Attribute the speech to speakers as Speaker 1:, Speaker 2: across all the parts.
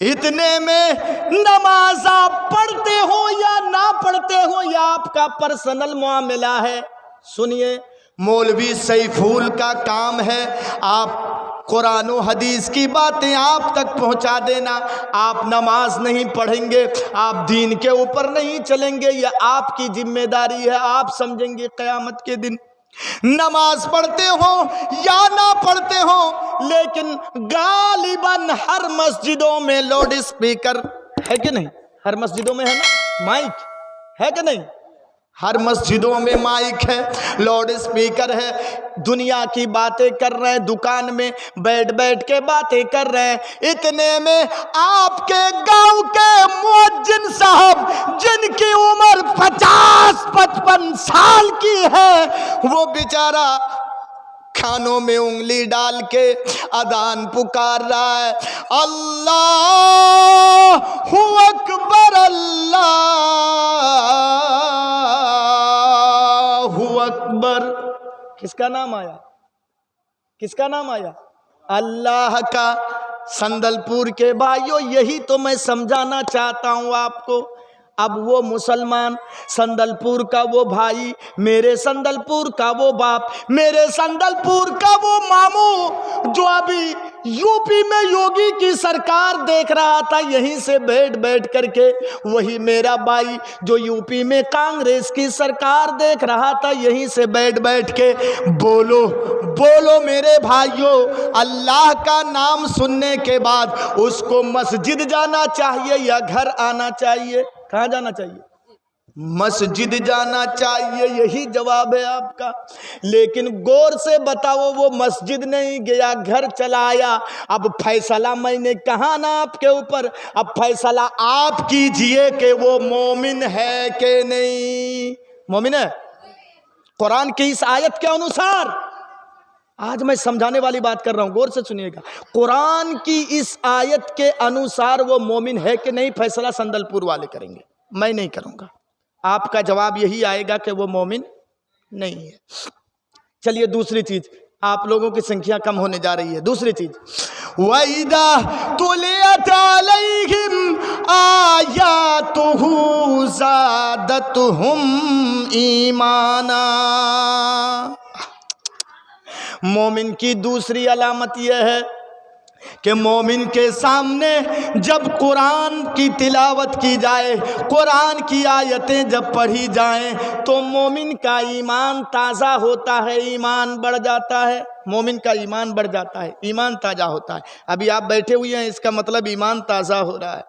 Speaker 1: اتنے میں نماز آپ پڑھتے ہو یا نہ پڑھتے ہو یہ آپ کا پرسنل معاملہ ہے۔ سنیے، مولوی سیفول کا کام ہے آپ قرآن و حدیث کی باتیں آپ تک پہنچا دینا۔ آپ نماز نہیں پڑھیں گے، آپ دین کے اوپر نہیں چلیں گے، یہ آپ کی ذمہ داری ہے۔ آپ سمجھیں گے قیامت کے دن نماز پڑھتے ہو یا نہ پڑھتے ہو، لیکن غالباً ہر مسجدوں میں لاؤڈ اسپیکر ہے کہ نہیں؟ ہر مسجدوں میں ہے نا مائک، ہے کہ نہیں؟ ہر مسجدوں میں مائک ہے، لاؤڈ اسپیکر ہے، دنیا کی باتیں کر رہے ہیں، دکان میں بیٹھ کے باتیں کر رہے ہیں۔ اتنے میں آپ کے گاؤں کے مؤذن صاحب جن کی عمر 50-55 سال کی ہے، وہ بیچارہ کھانوں میں انگلی ڈال کے اذان پکار رہا ہے، اللہ اکبر اللہ اکبر۔ کس کا نام آیا؟ کس کا نام آیا؟ اللہ کا۔ سندل پور کے بھائیوں، یہی تو میں سمجھانا چاہتا ہوں آپ کو۔ اب وہ مسلمان، سندل پور کا وہ بھائی، میرے سندل پور کا وہ باپ، میرے سندل پور کا وہ ماموں جو ابھی یو پی میں یوگی کی سرکار دیکھ رہا تھا یہیں سے بیٹھ کر کے، وہی میرا بھائی جو یو پی میں کانگریس کی سرکار دیکھ رہا تھا یہیں سے بیٹھ کے بولو بولو میرے بھائیوں، اللہ کا نام سننے کے بعد اس کو مسجد جانا چاہیے یا گھر آنا چاہیے؟ کہاں جانا چاہیے؟ مسجد جانا چاہیے، یہی جواب ہے آپ کا۔ لیکن غور سے بتاؤ، وہ مسجد نہیں گیا، گھر چلا آیا۔ اب فیصلہ میں نے کہا نا آپ کے اوپر، اب فیصلہ آپ کیجئے کہ وہ مومن ہے کہ نہیں۔ مومن ہے قرآن کی اس آیت کے انوسار۔ آج میں سمجھانے والی بات کر رہا ہوں، غور سے سنیے گا۔ قرآن کی اس آیت کے انوسار وہ مومن ہے کہ نہیں، فیصلہ سندل پور والے کریں گے، میں نہیں کروں گا۔ آپ کا جواب یہی آئے گا کہ وہ مومن نہیں ہے۔ چلیے دوسری چیز، آپ لوگوں کی سنکھیا کم ہونے جا رہی ہے۔ دوسری چیز، وَإِذَا تُلِيَتْ عَلَيْهِمْ آيَاتُهُ زَادَتْهُمْ إِيمَانًا۔ مومن کی دوسری علامت یہ ہے کہ مومن کے سامنے جب قرآن کی تلاوت کی جائے، قرآن کی آیتیں جب پڑھی جائیں تو مومن کا ایمان تازہ ہوتا ہے، ایمان بڑھ جاتا ہے۔ مومن کا ایمان بڑھ جاتا ہے، ایمان تازہ ہوتا ہے۔ ابھی آپ بیٹھے ہوئے ہیں، اس کا مطلب ایمان تازہ ہو رہا ہے۔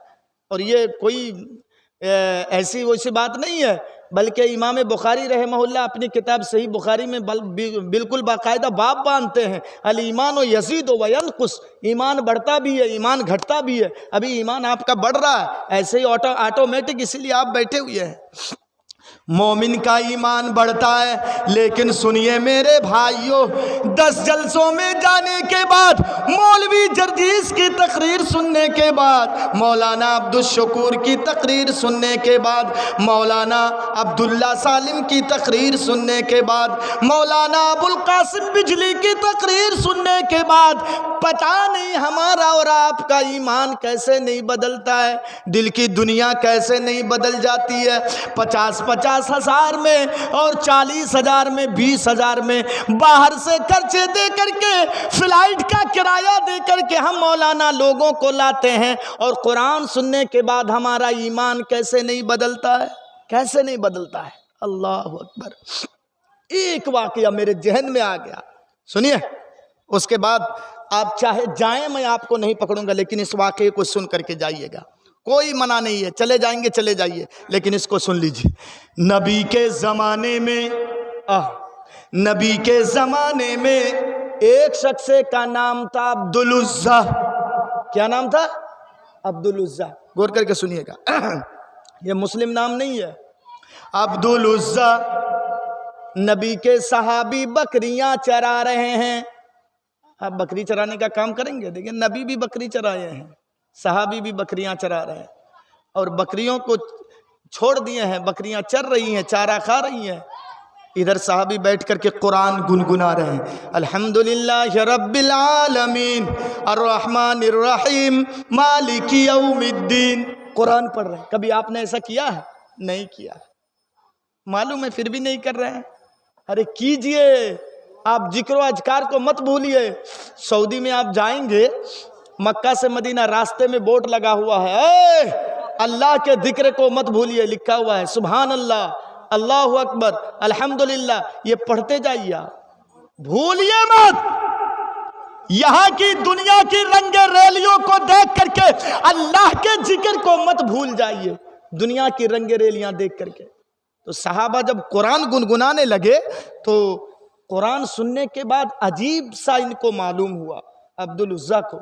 Speaker 1: اور یہ کوئی ایسی ویسی بات نہیں ہے، بلکہ امام بخاری رحمہ اللہ اپنی کتاب صحیح بخاری میں بالکل باقاعدہ باب باندھتے ہیں، الایمان یزید و ینقص، ایمان بڑھتا بھی ہے، ایمان گھٹتا بھی ہے۔ ابھی ایمان آپ کا بڑھ رہا ہے، ایسے ہی آٹومیٹک، اسی لیے آپ بیٹھے ہوئے ہیں۔ مومن کا ایمان بڑھتا ہے، لیکن سنیے میرے بھائیوں، 10 جلسوں میں جانے کے بعد، مولوی جرجیس کی تقریر سننے کے بعد، مولانا عبدالشکور کی تقریر سننے کے بعد، مولانا عبداللہ سالم کی تقریر سننے کے بعد، مولانا ابوالقاسم بجلی کی تقریر سننے کے بعد، پتہ نہیں ہمارا اور آپ کا ایمان کیسے نہیں بدلتا ہے، دل کی دنیا کیسے نہیں بدل جاتی ہے۔ 50 ہزار میں اور 40 ہزار میں، 20 ہزار میں باہر سے خرچے دے کر کے، فلائٹ کا کرایہ دے کر کے ہم مولانا لوگوں کو لاتے ہیں، اور قرآن سننے کے بعد ہمارا ایمان کیسے نہیں بدلتا ہے؟ کیسے نہیں بدلتا ہے؟ اللہ اکبر۔ ایک واقعہ میرے ذہن میں آ گیا، سنیے، اس کے بعد آپ چاہے جائیں، میں آپ کو نہیں پکڑوں گا، لیکن اس واقعے کو سن کر کے جائیے گا، کوئی منع نہیں ہے، چلے جائیں گے چلے جائیے، لیکن اس کو سن لیجیے۔ نبی کے زمانے میں ایک شخص کا نام تھا عبدالعزیٰ۔ کیا نام تھا؟ عبدالعزیٰ۔ غور کر کے سنیے گا، یہ مسلم نام نہیں ہے۔ عبدالعزیٰ نبی کے صحابی بکریاں چرا رہے ہیں۔ آپ بکری چرانے کا کام کریں گے؟ دیکھیں، نبی بھی بکری چرائے ہیں، صحابی بھی بکریاں چرا رہے ہیں، اور بکریوں کو چھوڑ دیے ہیں، بکریاں چر رہی ہیں، چارہ کھا رہی ہیں۔ ادھر صحابی بیٹھ کر کے قرآن گنگنا رہے ہیں، الحمدللہ رب العالمین الرحمن الرحیم مالک یوم الدین، قرآن پڑھ رہے ہیں۔ کبھی آپ نے ایسا کیا ہے؟ نہیں کیا، معلوم ہے پھر بھی نہیں کر رہے ہیں۔ ارے کیجئے، آپ ذکر و اذکار کو مت بھولیے۔ سعودی میں آپ جائیں گے، مکہ سے مدینہ راستے میں بورڈ لگا ہوا ہے، اے اللہ کے ذکر کو مت بھولیے، لکھا ہوا ہے سبحان اللہ، اللہ اکبر، الحمدللہ، یہ پڑھتے جائیے آپ، بھولیے مت۔ یہاں کی دنیا کی رنگ ریلیوں کو دیکھ کر کے اللہ کے ذکر کو مت بھول جائیے، دنیا کی رنگ ریلیاں دیکھ کر کے۔ تو صحابہ جب قرآن گنگنانے لگے تو قرآن سننے کے بعد عجیب سا ان کو معلوم ہوا، عبدالعزیٰ کو،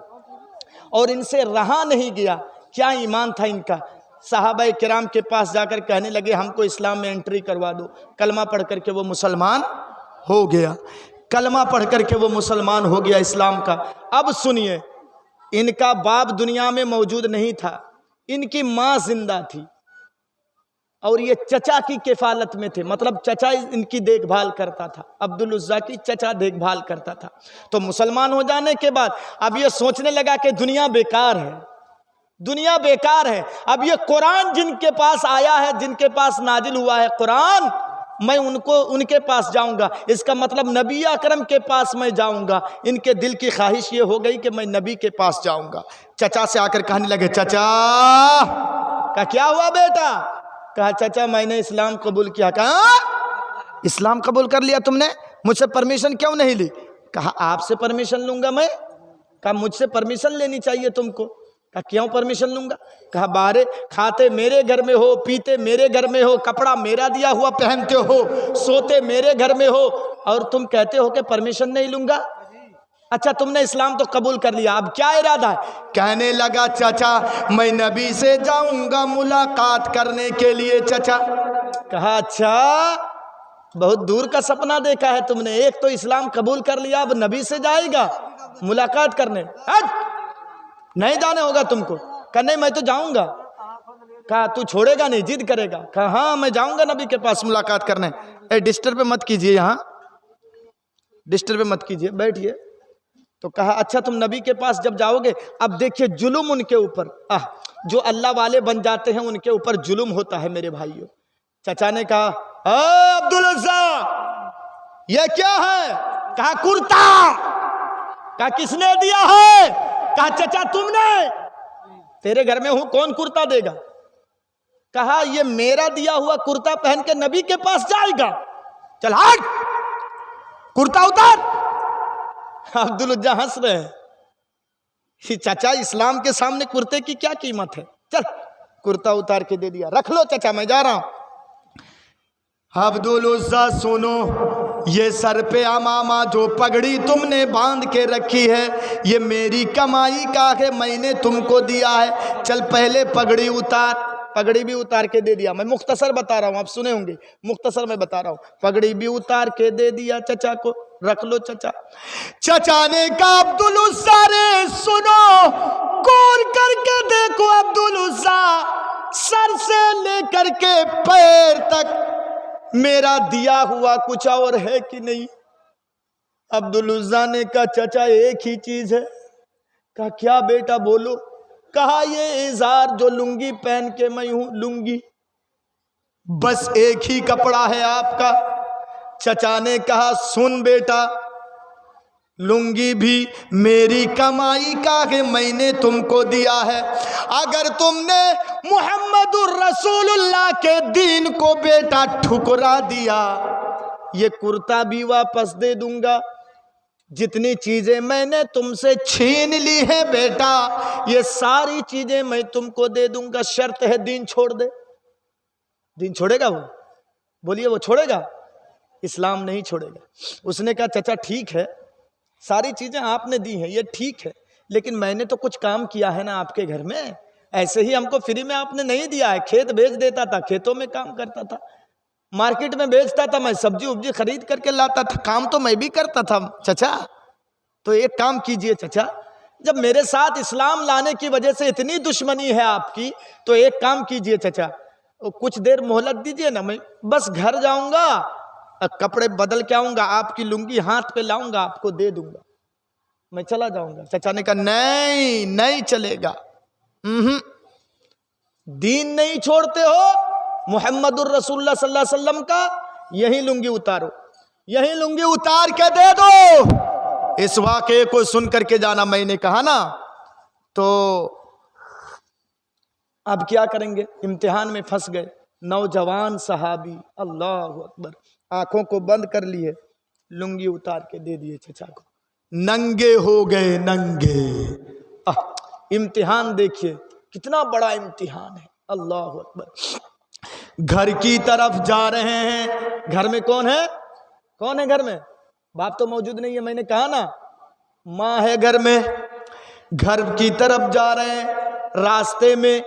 Speaker 1: اور ان سے رہا نہیں گیا۔ کیا ایمان تھا ان کا، صحابہ کرام کے پاس جا کر کہنے لگے ہم کو اسلام میں انٹری کروا دو۔ کلمہ پڑھ کر کے وہ مسلمان ہو گیا، کلمہ پڑھ کر کے وہ مسلمان ہو گیا اسلام کا۔ اب سنیے، ان کا باپ دنیا میں موجود نہیں تھا، ان کی ماں زندہ تھی، اور یہ چچا کی کفالت میں تھے، مطلب چچا ان کی دیکھ بھال کرتا تھا، عبدالعزیٰ کی چچا دیکھ بھال کرتا تھا۔ تو مسلمان ہو جانے کے بعد اب یہ سوچنے لگا کہ دنیا بیکار ہے، دنیا بیکار ہے، اب یہ قرآن جن کے پاس آیا ہے، جن کے پاس نازل ہوا ہے قرآن، میں ان کے پاس جاؤں گا، اس کا مطلب نبی اکرم کے پاس میں جاؤں گا۔ ان کے دل کی خواہش یہ ہو گئی کہ میں نبی کے پاس جاؤں گا۔ چچا سے آ کر کہنے لگے چچا، کہا کیا ہوا بیٹا؟ کہا چچا میں نے اسلام قبول کیا۔ کہا اسلام قبول کر لیا تم نے، مجھ سے پرمیشن کیوں نہیں لی؟ کہا آپ سے پرمیشن لوں گا میں؟ کہا مجھ سے پرمیشن لینی چاہیے تم کو۔ کہا کیوں پرمیشن لوں گا؟ کہا بارے کھاتے میرے گھر میں ہو، پیتے میرے گھر میں ہو، کپڑا میرا دیا ہوا پہنتے ہو، سوتے میرے گھر میں ہو، اور تم کہتے ہو کہ پرمیشن نہیں لوں گا؟ اچھا تم نے اسلام تو قبول کر لیا، اب کیا ارادہ ہے؟ کہنے لگا چچا میں نبی سے جاؤں گا ملاقات کرنے کے لیے چچا۔ کہا اچھا بہت دور کا سپنا دیکھا ہے تم نے، ایک تو اسلام قبول کر لیا، اب نبی سے جائے گا ملاقات کرنے؟ نہیں جانے ہوگا تم کو۔ کہا نہیں میں تو جاؤں گا۔ کہا تو چھوڑے گا نہیں، ضد کرے گا؟ کہا ہاں میں جاؤں گا نبی کے پاس ملاقات کرنے۔ ڈسٹرب مت کیجئے، یہاں ڈسٹرب مت کیجئے، بیٹھئے۔ تو کہا اچھا تم نبی کے پاس جب جاؤ گے، اب دیکھیے ظلم ان کے اوپر، جو اللہ والے بن جاتے ہیں ان کے اوپر ظلم ہوتا ہے میرے بھائیوں۔ چچا نے کہا عبدالعزیٰ یہ کیا ہے؟ کہا کرتا۔ کہا کس نے دیا ہے؟ کہا چچا تم نے، تیرے گھر میں ہوں کون کرتا دے گا؟ کہا یہ میرا دیا ہوا کرتا پہن کے نبی کے پاس جائے گا، چل ہٹ کرتا اتار۔ عبدالعزیٰ ہنس رہے ہیں، چچا اسلام کے سامنے کرتے کی کیا قیمت ہے، چل کرتا اتار کے دے دیا، رکھ لو چچا میں جا رہا ہوں۔ عبدالعزیٰ سنو، یہ سر پہ امامہ جو پگڑی تم نے باندھ کے رکھی ہے یہ میری کمائی کا ہے، میں نے تم کو دیا ہے، چل پہلے پگڑی اتار۔ پگڑی بھی اتار کے دے دیا، میں مختصر بتا رہا ہوں آپ سنے ہوں گے، مختصر میں بتا رہا ہوں۔ پگڑی بھی اتار کے دے دیا چچا کو، رکھ لو چچا۔ چچا نے کہا عبدالعزیٰ رے سنو، کور کر کے دیکھو عبدالعزیٰ، سر سے لے کر کے پیر تک میرا دیا ہوا کچھ اور ہے کہ نہیں؟ عبدالعزیٰ نے کہا چچا ایک ہی چیز ہے۔ کہا کیا بیٹا بولو؟ کہا یہ ازار جو لنگی پہن کے میں ہوں، لنگی بس ایک ہی کپڑا ہے آپ کا۔ چچا نے کہا سن بیٹا، لنگی بھی میری کمائی کا ہے، میں نے تم کو دیا ہے، اگر تم نے محمد الرسول اللہ کے دین کو بیٹا ٹھکرا دیا، یہ کرتا بھی واپس دے دوں گا، جتنی چیزیں میں نے تم سے چھین لی ہیں بیٹا یہ ساری چیزیں میں تم کو دے دوں گا، شرط ہے دین چھوڑ دے۔ دین چھوڑے گا وہ؟ بولیے وہ چھوڑے گا؟ اسلام نہیں چھوڑے گا۔ اس نے کہا چچا ٹھیک ہے، ساری چیزیں آپ نے دی ہیں یہ ٹھیک ہے، لیکن میں نے تو کچھ کام کیا ہے نا آپ کے گھر میں، ایسے ہی ہم کو فری میں آپ نے نہیں دیا ہے، کھیت بیچ دیتا تھا، کھیتوں میں کام کرتا تھا، مارکیٹ میں بیچتا تھا، میں سبزی وبزی خرید کر کے لاتا تھا، کام تو میں بھی کرتا تھا چچا۔ تو ایک کام کیجئے چچا، جب میرے ساتھ اسلام لانے کی وجہ سے اتنی دشمنی ہے آپ کی، تو ایک کام کیجئے چچا، کچھ دیر مہلت دیجئے نا، میں بس گھر جاؤں گا کپڑے بدل کے آؤں گا، آپ کی لنگی ہاتھ پہ لاؤں گا، آپ کو دے دوں گا، میں چلا جاؤں گا۔ چچا نے کہا نہیں نہیں چلے گا، دین نہیں چھوڑتے ہو محمد الرسول اللہ صلی اللہ علیہ وسلم کا، یہی لنگی اتارو، یہی لنگی اتار کے دے دو۔ اس واقعے کو سن کر کے جانا، میں نے کہا نا تو اب کیا کریں گے، امتحان میں پھنس گئے۔ نوجوان صحابی، اللہ اکبر، آنکھوں کو بند کر لیے، لنگی اتار کے دے دیے چچا کو، ننگے ہو گئے ننگے۔ امتحان دیکھیے کتنا بڑا امتحان ہے، اللہ اکبر۔ گھر کی طرف جا رہے ہیں، گھر میں کون ہے؟ کون ہے گھر میں؟ باپ تو موجود نہیں ہے، میں نے کہا نا، ماں ہے گھر میں۔ گھر کی طرف جا رہے ہیں، راستے میں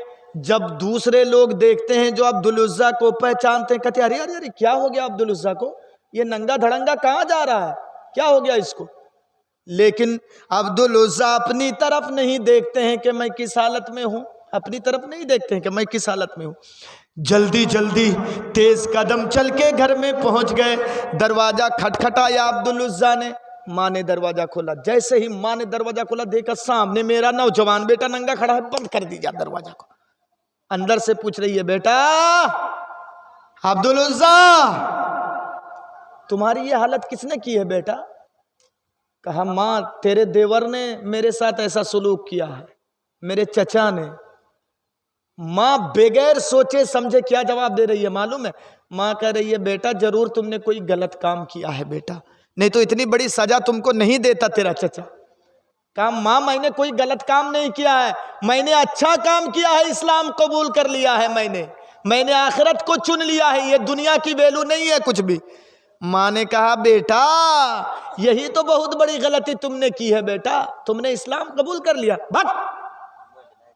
Speaker 1: جب دوسرے لوگ دیکھتے ہیں جو عبدالعزیٰ کو پہچانتے ہیں، کہتے ہیں ارے ارے ارے کیا ہو گیا عبدالعزیٰ کو، یہ ننگا دھڑنگا کہاں جا رہا ہے، کیا ہو گیا اس کو؟ لیکن عبدالعزیٰ اپنی طرف نہیں دیکھتے ہیں کہ میں کس حالت میں ہوں، اپنی طرف نہیں دیکھتے ہیں کہ میں کس حالت میں ہوں۔ جلدی جلدی تیز قدم چل کے گھر میں پہنچ گئے، دروازہ کھٹکھٹایا عبدالعزیٰ نے، ماں نے دروازہ کھولا۔ جیسے ہی ماں نے دروازہ کھولا، دیکھا سامنے میرا نوجوان بیٹا ننگا کھڑا ہے، بند کر دیجا دروازہ کو۔ اندر سے پوچھ رہی ہے بیٹا عبدالعزیٰ تمہاری یہ حالت کس نے کی ہے بیٹا؟ کہا ماں تیرے دیور نے میرے ساتھ ایسا سلوک کیا ہے، میرے چچا نے۔ ماں بغیر سوچے سمجھے کیا جواب دے رہی ہے معلوم ہے؟ ماں کہہ رہی ہے بیٹا ضرور تم نے کوئی غلط کام کیا ہے بیٹا، نہیں تو اتنی بڑی سزا تم کو نہیں دیتا تیرا چچا۔ کہا ماں میں نے کوئی غلط کام نہیں کیا ہے، میں نے اچھا کام کیا ہے، اسلام قبول کر لیا ہے، میں نے آخرت کو چن لیا ہے، یہ دنیا کی ویلو نہیں ہے کچھ بھی۔ ماں نے کہا بیٹا یہی تو بہت بڑی غلطی تم نے کی ہے بیٹا، تم نے اسلام قبول کر لیا، بھگ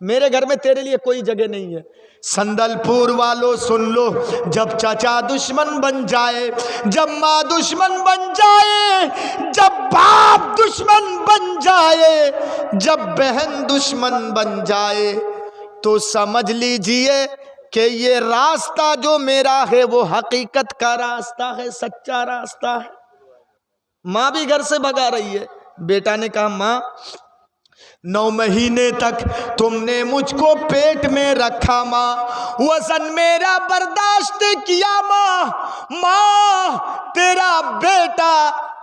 Speaker 1: میرے گھر میں تیرے لیے کوئی جگہ نہیں ہے۔ سندل پور والوں سن لو، جب چچا دشمن بن جائے، جب ماں دشمن بن جائے، جب باپ دشمن بن جائے، جب بہن دشمن بن جائے، تو سمجھ لیجئے کہ یہ راستہ جو میرا ہے وہ حقیقت کا راستہ ہے، سچا راستہ ہے۔ ماں بھی گھر سے بھگا رہی ہے۔ بیٹا نے کہا ماں 9 مہینے تک تم نے مجھ کو پیٹ میں رکھا ماں، وزن میرا برداشت کیا ماں تیرا بیٹا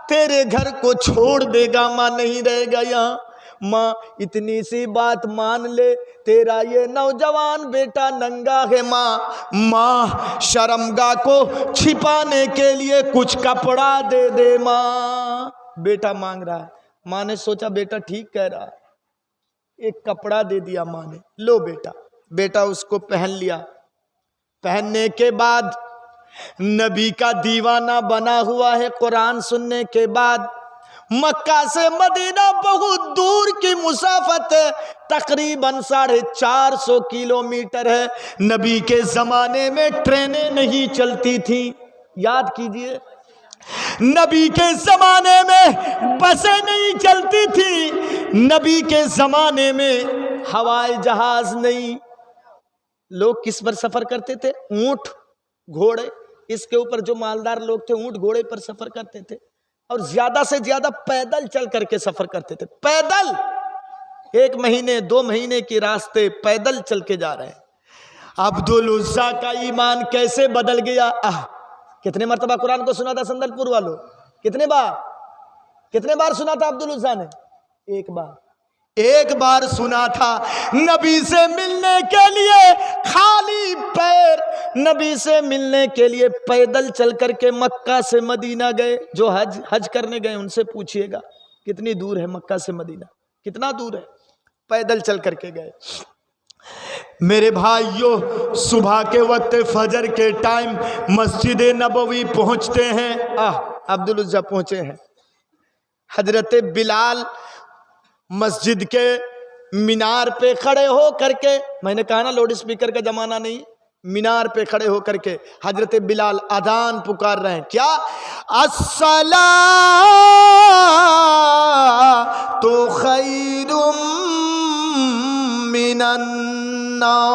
Speaker 1: تیرے گھر کو چھوڑ دے گا ماں، نہیں رہے گا یہاں ماں، اتنی سی بات مان لے، تیرا یہ نوجوان بیٹا ننگا ہے ماں شرمگاہ کو چھپانے کے لیے کچھ کپڑا دے دے ماں۔ بیٹا مانگ رہا ہے، ماں نے سوچا بیٹا ٹھیک کہہ رہا ہے، ایک کپڑا دے دیا ماں نے، لو بیٹا اس کو پہن لیا۔ پہننے کے بعد نبی کا دیوانہ بنا ہوا ہے، قرآن سننے کے بعد مکہ سے مدینہ بہت دور کی مسافت ہے، تقریباً 450 کلومیٹر ہے۔ نبی کے زمانے میں ٹرینیں نہیں چلتی تھیں، یاد کیجئے، نبی کے زمانے میں بسیں نہیں چلتی تھی، نبی کے زمانے میں ہوائی جہاز نہیں۔ لوگ کس پر سفر کرتے تھے؟ اونٹ گھوڑے، اس کے اوپر جو مالدار لوگ تھے اونٹ گھوڑے پر سفر کرتے تھے، اور زیادہ سے زیادہ پیدل چل کر کے سفر کرتے تھے، پیدل 1 مہینے 2 مہینے کی راستے پیدل چل کے جا رہے ہیں۔ عبدالعزیٰ کا ایمان کیسے بدل گیا! کتنے مرتبہ قرآن کو سنا تھا سندل پور والوں؟ کتنے بار سنا تھا عبدالعزیٰ نے؟ ایک بار سنا تھا۔ نبی سے ملنے کے لیے خالی پیر، نبی سے ملنے کے لیے پیدل چل کر کے مکہ سے مدینہ گئے۔ جو حج کرنے گئے ان سے پوچھئے گا کتنی دور ہے مکہ سے مدینہ، کتنا دور ہے، پیدل چل کر کے گئے۔ میرے بھائیوں صبح کے وقت فجر کے ٹائم مسجد نبوی پہنچتے ہیں، عبدالعزیٰ پہنچے ہیں۔ حضرت بلال مسجد کے مینار پہ کھڑے ہو کر کے، میں نے کہا نا لاؤڈ اسپیکر کا زمانہ نہیں، مینار پہ کھڑے ہو کر کے حضرت بلال اذان پکار رہے ہیں، کیا الصلاۃ خیر من النوم،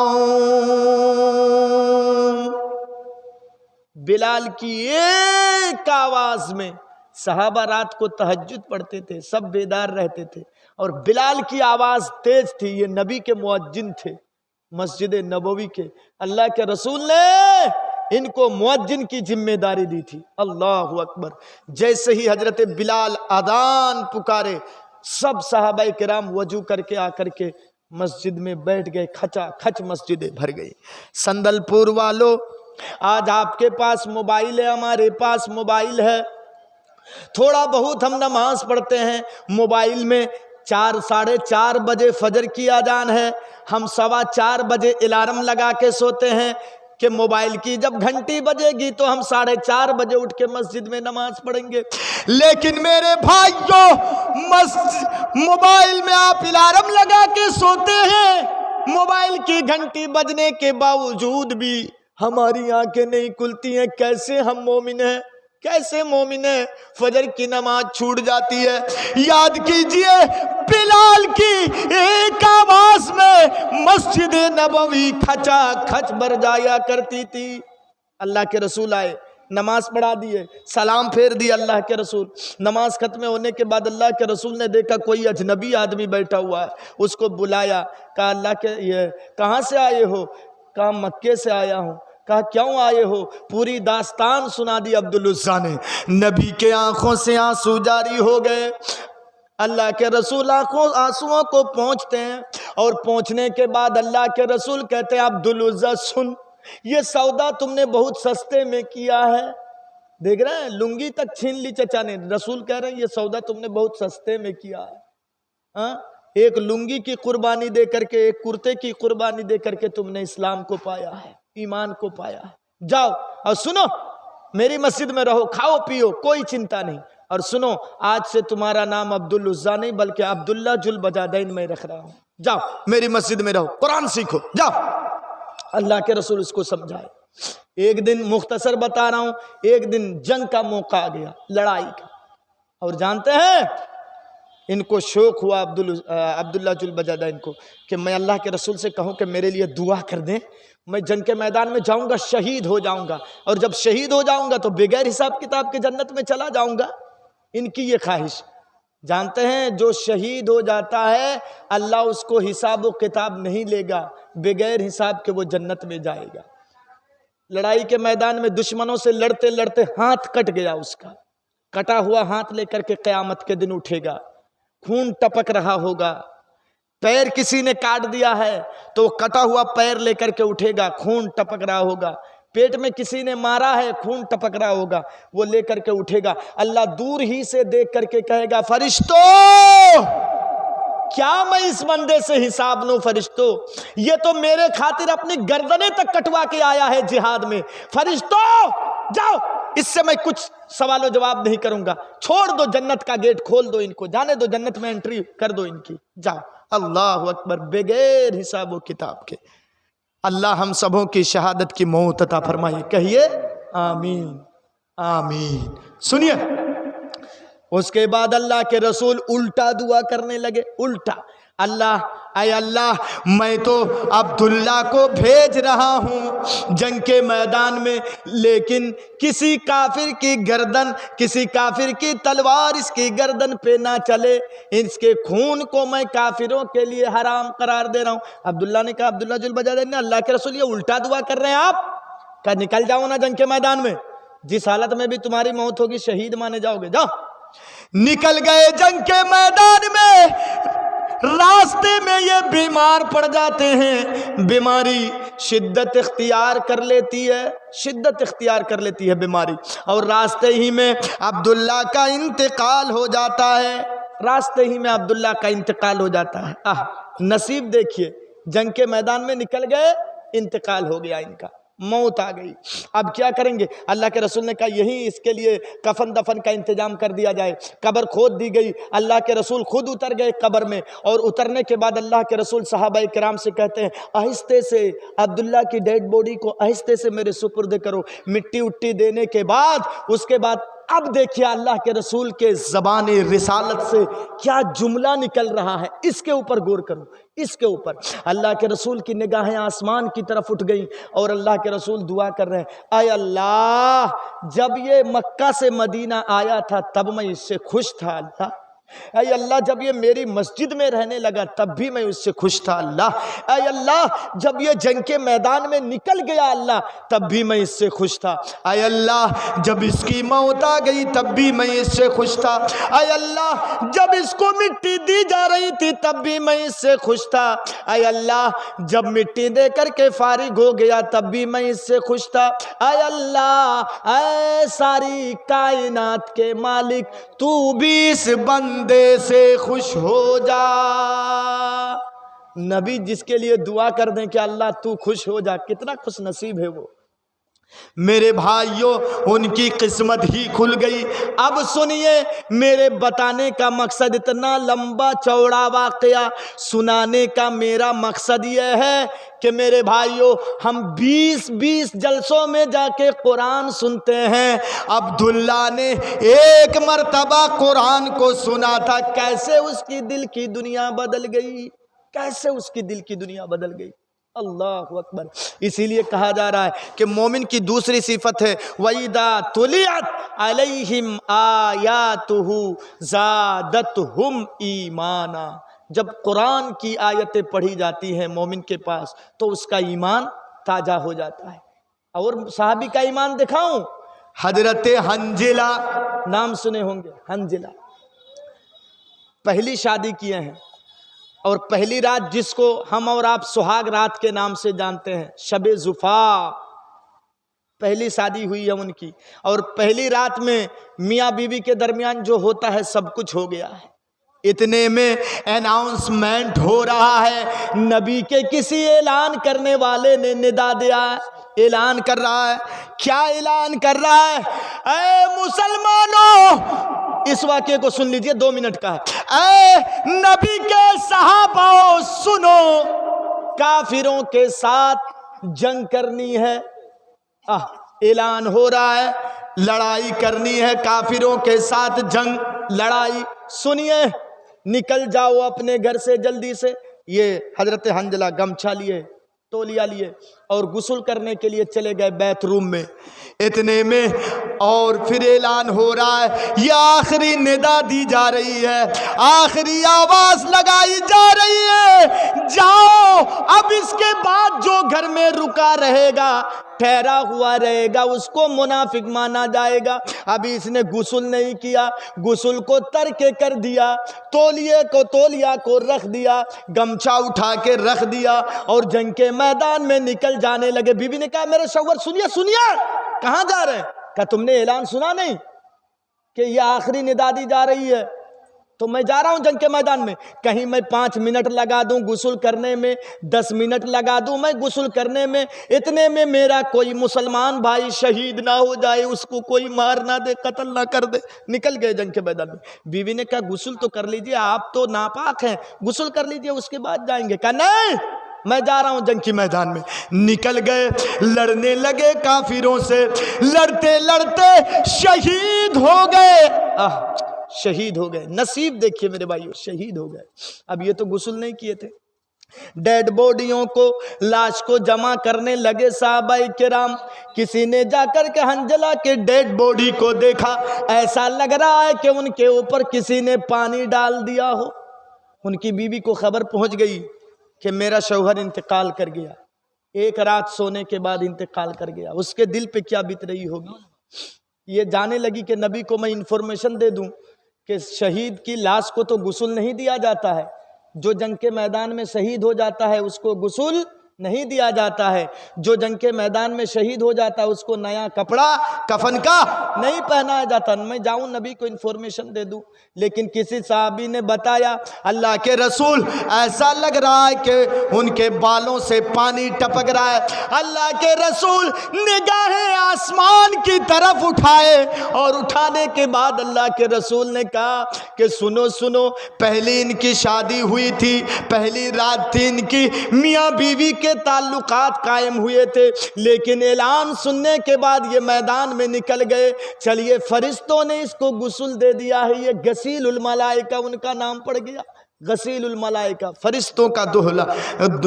Speaker 1: بلال کی ایک آواز میں صحابہ رات کو تہجد پڑھتے تھے، سب بیدار رہتے تھے، اور بلال کی آواز تیز تھی۔ یہ نبی کے مؤذن تھے مسجد نبوی کے، اللہ کے رسول نے ان کو مؤذن کی ذمہ داری دی تھی۔ اللہ اکبر۔ جیسے ہی حضرت بلال اذان پکارے، سب صحابہ کرام وضو کر کے آ کر کے مسجد میں بیٹھ گئے، کھچا کھچ مسجدیں بھر گئی۔ سندل پور والو، آج آپ کے پاس موبائل ہے، ہمارے پاس موبائل ہے، تھوڑا بہت ہم نماز پڑھتے ہیں موبائل میں۔ 4 ساڑھے 4 بجے فجر کی اذان ہے، ہم 4:15 بجے الارم لگا کے سوتے ہیں کہ موبائل کی جب گھنٹی بجے گی تو ہم 4:30 بجے اٹھ کے مسجد میں نماز پڑھیں گے۔ لیکن میرے بھائیوں، موبائل میں آپ الارم لگا کے سوتے ہیں، موبائل کی گھنٹی بجنے کے باوجود بھی ہماری آنکھیں نہیں کھلتی ہیں۔ کیسے ہم مومن ہیں؟ کیسے مومن ہیں؟ فجر کی نماز چھوٹ جاتی ہے۔ یاد کیجئے بلال کی ایک آواز میں مسجد نبوی کھچا کھچ بھر جایا کرتی تھی۔ اللہ کے رسول آئے، نماز پڑھا دیے، سلام پھیر دیا اللہ کے رسول۔ نماز ختم ہونے کے بعد اللہ کے رسول نے دیکھا کوئی اجنبی آدمی بیٹھا ہوا ہے، اس کو بلایا، کہا اللہ کے یہ کہاں سے آئے ہو؟ کہا مکے سے آیا ہوں۔ کہا کیوں آئے ہو؟ پوری داستان سنا دی عبدالعزیٰ نے۔ نبی کے آنکھوں سے آنسو جاری ہو گئے۔ اللہ کے رسول آنسوؤں کو پہنچتے ہیں، اور پہنچنے کے بعد اللہ کے رسول کہتے ہیں عبدالعزیٰ سن، یہ سودا تم نے بہت سستے میں کیا ہے۔ دیکھ رہے ہیں، لنگی تک چھین لی چچا نے۔ رسول کہہ رہے ہیں یہ سودا تم نے بہت سستے میں کیا ہے۔ ہاں، ایک لنگی کی قربانی دے کر کے، ایک کرتے کی قربانی دے کر کے تم نے اسلام کو پایا ہے، ایمان کو پایا ہے۔ جاؤ اور سنو، میری مسجد میں رہو، کھاؤ پیو، کوئی چنتا نہیں، اور سنو آج سے تمہارا نام عبدالعزیٰ نہیں بلکہ عبداللہ ذو البجادین میں رکھ رہا ہوں۔ جاؤ میری مسجد میں رہو، قرآن سیکھو، جاؤ۔ اللہ کے رسول اس کو سمجھائے۔ ایک دن مختصر بتا رہا ہوں، ایک دن جنگ کا موقع آ گیا، لڑائی کا، اور جانتے ہیں ان کو شوق ہوا عبداللہ ذو البجادین کو کہ میں اللہ کے رسول سے کہوں کہ میرے لیے دعا کر دیں، میں جنگ کے میدان میں جاؤں گا، شہید ہو جاؤں گا، اور جب شہید ہو جاؤں گا تو بغیر حساب کتاب کے جنت میں چلا جاؤں گا۔ ان کی یہ خواہش۔ جانتے ہیں جو شہید ہو جاتا ہے اللہ اس کو حساب و کتاب نہیں لے گا، بغیر حساب کے وہ جنت میں جائے گا۔ لڑائی کے میدان میں دشمنوں سے لڑتے لڑتے ہاتھ کٹ گیا، اس کا کٹا ہوا ہاتھ لے کر کے قیامت کے دن اٹھے گا، خون ٹپک رہا ہوگا۔ پیر کسی نے کاٹ دیا ہے تو کٹا ہوا پیر لے کر کے اٹھے گا، خون ٹپک رہا ہوگا۔ پیٹ میں کسی نے مارا ہے، خون ٹپک رہا ہوگا، وہ لے کر کے اٹھے گا۔ اللہ دور ہی سے دیکھ کر کے کہے گا فرشتوں، کیا میں اس بندے سے حساب لوں؟ فرشتوں، یہ تو میرے خاطر اپنی گردنیں تک کٹوا کے آیا ہے جہاد میں۔ فرشتوں جاؤ، اس سے میں کچھ سوال و جواب نہیں کروں گا، چھوڑ دو، جنت کا گیٹ کھول دو، ان کو جانے دو، جنت میں انٹری کر دو ان کی، جاؤ۔ اللہ اکبر، بغیر حساب و کتاب کے۔ اللہ ہم سبوں کی شہادت کی موت عطا فرمائے، کہیے آمین آمین۔ سنیے، اس کے بعد اللہ کے رسول الٹا دعا کرنے لگے، الٹا۔ اللہ، اے اللہ، میں تو عبداللہ کو بھیج رہا ہوں جنگ کے میدان میں، لیکن کسی کافر کی گردن، کسی کافر کی تلوار اس کی گردن پہ نہ چلے، اس کے خون کو میں کافروں کے لیے حرام قرار دے رہا ہوں۔ عبداللہ نے کہا، عبداللہ ذو البجادین نے، اللہ کے رسول یہ الٹا دعا کر رہے ہیں آپ؟ کہا نکل جاؤ نا جنگ کے میدان میں، جس حالت میں بھی تمہاری موت ہوگی شہید مانے جاؤ گے، جاؤ۔ نکل گئے جنگ کے میدان میں، راستے میں یہ بیمار پڑ جاتے ہیں، بیماری شدت اختیار کر لیتی ہے، شدت اختیار کر لیتی ہے بیماری، اور راستے ہی میں عبداللہ کا انتقال ہو جاتا ہے، راستے ہی میں عبداللہ کا انتقال ہو جاتا ہے۔ نصیب دیکھیے، جنگ کے میدان میں نکل گئے، انتقال ہو گیا ان کا، موت آ گئی۔ اب کیا کریں گے؟ اللہ کے رسول نے کہا یہی اس کے لیے کفن دفن کا انتظام کر دیا جائے۔ قبر کھود دی گئی، اللہ کے رسول خود اتر گئے قبر میں، اور اترنے کے بعد اللہ کے رسول صحابہ کرام سے کہتے ہیں آہستہ سے عبداللہ کی ڈیڈ باڈی کو آہستہ سے میرے سپرد کرو۔ مٹی اٹی دینے کے بعد، اس کے بعد اب دیکھیے اللہ کے رسول کے زبان رسالت سے کیا جملہ نکل رہا ہے، اس کے اوپر غور کرو۔ اس کے اوپر اللہ کے رسول کی نگاہیں آسمان کی طرف اٹھ گئی اور اللہ کے رسول دعا کر رہے ہیں، اے اللہ جب یہ مکہ سے مدینہ آیا تھا تب میں اس سے خوش تھا اللہ، اے اللہ جب یہ میری مسجد میں رہنے لگا تب بھی میں اس سے خوش تھا اللہ، اے اللہ جب یہ جنگ کے میدان میں نکل گیا اللہ تب بھی میں اس سے خوش تھا، اے اللہ جب اس کی موت آ گئی تب بھی میں اس سے خوش تھا، اے اللہ جب اس کو مٹی دی جا رہی تھی تب بھی میں اس سے خوش تھا، اے اللہ جب مٹی دے کر کے فارغ ہو گیا تب بھی میں اس سے خوش تھا، اے اللہ اے ساری کائنات کے مالک تو بھی اس بندے سے خوش ہو جا۔ نبی جس کے لیے دعا کر دیں کہ اللہ تو خوش ہو جا، کتنا خوش نصیب ہے وہ۔ میرے بھائیوں ان کی قسمت ہی کھل گئی۔ اب سنیے میرے بتانے کا مقصد، اتنا لمبا چوڑا واقعہ سنانے کا میرا مقصد یہ ہے کہ میرے بھائیوں ہم 20 جلسوں میں جا کے قرآن سنتے ہیں، عبداللہ نے ایک مرتبہ قرآن کو سنا تھا، کیسے اس کی دل کی دنیا بدل گئی، کیسے اس کی دل کی دنیا بدل گئی۔ اللہ اکبر۔ اسی لیے کہا جا رہا ہے کہ مومن کی دوسری صفت ہے وَإِذَا تُلِيَتْ عَلَيْهِمْ آيَاتُهُ زَادَتْهُمْ ایمانا، جب قرآن کی آیتیں پڑھی جاتی ہیں مومن کے پاس تو اس کا ایمان تازہ ہو جاتا ہے۔ اور صحابی کا ایمان دکھاؤں، حضرت حنظلہ نام سنے ہوں گے، حنظلہ پہلی شادی کیے ہیں، اور پہلی رات جس کو ہم اور آپ سہاگ رات کے نام سے جانتے ہیں، شب زفاف، پہلی شادی ہوئی ہے ان کی، اور پہلی رات میں میاں بیوی کے درمیان جو ہوتا ہے سب کچھ ہو گیا ہے۔ اتنے میں اناؤنسمنٹ ہو رہا ہے، نبی کے کسی اعلان کرنے والے نے ندا دیا، اعلان کر رہا ہے۔ کیا اعلان کر رہا ہے؟ اے مسلمانوں، اس واقعے کو سن لیجئے، 2 منٹ کا ہے۔ اے نبی کے صحابہ سنو، کافروں کے ساتھ جنگ کرنی ہے۔ اعلان ہو رہا ہے لڑائی کرنی ہے، کافروں کے ساتھ جنگ، لڑائی۔ سنیے، نکل جاؤ اپنے گھر سے جلدی سے۔ یہ حضرت حنظلہ گمچھا لیے، تولیہ لیے اور غسل کرنے کے لیے چلے گئے بیت روم میں۔ اتنے میں اور پھر اعلان ہو رہا ہے، یہ آخری ندا دی جا رہی ہے، آخری آواز لگائی جا رہی ہے، جاؤ اب اس کے بعد جو گھر میں رکا رہے گا، ٹھہرا ہوا رہے گا، اس کو منافق مانا جائے گا۔ ابھی اس نے غسل نہیں کیا، غسل کو ترک کر دیا، تولیہ کو رکھ دیا، گمچھا اٹھا کے رکھ دیا اور جنگ کے میدان میں نکل جانے لگے۔ بیوی نے کہا میرے شوہر سنیے، کہاں جا رہے ہیں؟ کہا تم نے اعلان سنا نہیں کہ یہ آخری ندا دی جا رہی ہے؟ تو میں جا رہا ہوں جنگ کے میدان میں، کہیں میں 5 منٹ لگا دوں غسل کرنے میں، 10 منٹ لگا دوں میں غسل کرنے میں، اتنے میں میرا کوئی مسلمان بھائی شہید نہ ہو جائے، اس کو کوئی مار نہ دے، قتل نہ کر دے۔ نکل گئے جنگ کے میدان میں۔ بیوی نے کہا غسل تو کر لیجئے، آپ تو ناپاک ہیں، غسل کر لیجئے اس کے بعد جائیں گے۔ کہا نہیں، میں جا رہا ہوں جنگ کے میدان میں۔ نکل گئے، لڑنے لگے کافروں سے، لڑتے لڑتے شہید ہو گئے۔ شہید ہو گئے، نصیب دیکھیے میرے بھائیو، شہید ہو گئے۔ اب یہ تو غسل نہیں کیے تھے۔ ڈیڈ باڈیوں کو، لاش کو جمع کرنے لگے صحابہ کرام۔ کسی نے جا کر کے حنظلہ کے ڈیڈ باڈی کو دیکھا، ایسا لگ رہا ہے کہ ان کے اوپر کسی نے پانی ڈال دیا ہو۔ ان کی بیوی کو خبر پہنچ گئی کہ میرا شوہر انتقال کر گیا، 1 رات سونے کے بعد انتقال کر گیا۔ اس کے دل پہ کیا بیت رہی ہوگی؟ یہ جانے لگی کہ نبی کو میں انفارمیشن دے دوں کہ شہید کی لاش کو تو غسل نہیں دیا جاتا ہے، جو جنگ کے میدان میں شہید ہو جاتا ہے اس کو غسل نہیں دیا جاتا ہے، جو جنگ کے میدان میں شہید ہو جاتا ہے اس کو نیا کپڑا کفن کا نہیں پہنایا جاتا۔ میں جاؤں نبی کو انفارمیشن دے دوں، لیکن کسی صحابی نے بتایا اللہ کے رسول ایسا لگ رہا ہے کہ ان کے بالوں سے پانی ٹپک رہا ہے۔ اللہ کے رسول نگاہیں آسمان کی طرف اٹھائے، اور اٹھانے کے بعد اللہ کے رسول نے کہا کہ سنو، پہلی ان کی شادی ہوئی تھی، پہلی رات تھی ان کی، میاں بیوی کے تعلقات قائم ہوئے تھے، لیکن اعلان سننے کے بعد یہ میدان میں نکل گئے۔ چلیے فرشتوں نے اس کو غسل دے دیا ہے، یہ غسیل الملائکہ ان کا نام پڑ گیا، غسیل الملائکہ، فرشتوں کا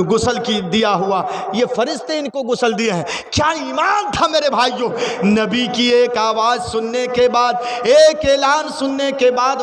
Speaker 1: غسل کی دیا ہوا، یہ فرشتے ان کو غسل دیے ہیں۔ کیا ایمان تھا میرے بھائیوں، نبی کی ایک آواز سننے کے بعد، ایک اعلان سننے کے بعد